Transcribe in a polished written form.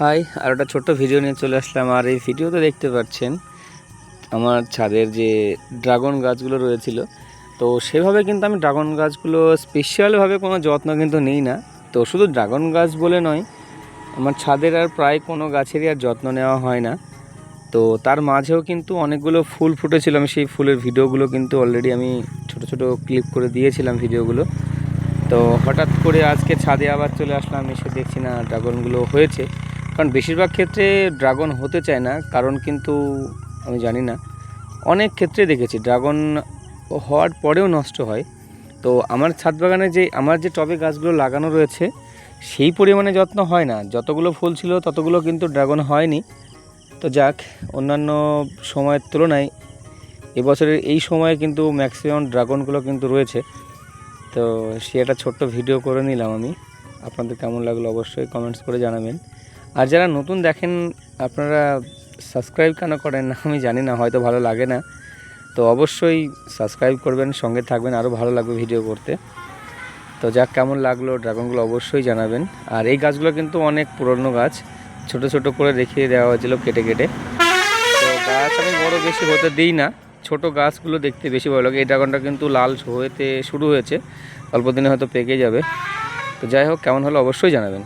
High, আর একটা ছোট্ট video নিয়ে চলে আসলাম। আর এই ভিডিওতে দেখতে পাচ্ছেন আমার ছাদের যে ড্রাগন গাছগুলো রয়েছিল, তো সেভাবে কিন্তু আমি ড্রাগন গাছগুলো স্পেশালভাবে কোনো যত্ন কিন্তু নিই না। তো শুধু ড্রাগন গাছ বলে নয়, আমার ছাদের আর প্রায় কোনো গাছেরই আর যত্ন নেওয়া হয় না। তো তার মাঝেও কিন্তু অনেকগুলো ফুল ফুটেছিল, আমি সেই ফুলের ভিডিওগুলো কিন্তু অলরেডি আমি ছোট ছোট ক্লিপ করে দিয়েছিলাম ভিডিওগুলো। তো হঠাৎ করে আজকে ছাদে আবার চলে আসলাম, এসে দেখছি না ড্রাগনগুলো হয়েছে। কারণ বেশিরভাগ ক্ষেত্রে ড্রাগন হতে চায় না, কারণ কিন্তু আমি জানি না, অনেক ক্ষেত্রে দেখেছি ড্রাগন হওয়ার পরেও নষ্ট হয়। তো আমার ছাদ বাগানে আমার যে টবে গাছগুলো লাগানো রয়েছে সেই পরিমাণে যত্ন হয় না, যতগুলো ফুল ছিল ততগুলো কিন্তু ড্রাগন হয়নি। তো যাক, অন্যান্য সময়ের তুলনায় এবছরের এই সময়ে কিন্তু ম্যাক্সিমাম ড্রাগনগুলো কিন্তু রয়েছে। তো সে একটা ছোট্ট ভিডিও করে নিলাম আমি। আপনাদের কেমন লাগলো অবশ্যই কমেন্টস করে জানাবেন। আর যারা নতুন দেখেন, আপনারা সাবস্ক্রাইব কেন করেন না আমি জানি না, হয়তো ভালো লাগে না। তো অবশ্যই সাবস্ক্রাইব করবেন, সঙ্গে থাকবেন, আরও ভালো লাগবে ভিডিও করতে। তো যাক, কেমন লাগলো ড্রাগনগুলো অবশ্যই জানাবেন। আর এই গাছগুলো কিন্তু অনেক পুরনো গাছ, ছোট ছোট করে দেখিয়ে দেওয়া হয়েছিল কেটে কেটে। তো গাছ আমি বড় বেশি হতে দিই না, ছোট গাছগুলো দেখতে বেশি ভালো লাগে। এই ড্রাগনটা কিন্তু লাল হতে শুরু হয়েছে, অল্প দিনে হয়তো পেকে যাবে। তো যাই হোক, কেমন হলো অবশ্যই জানাবেন।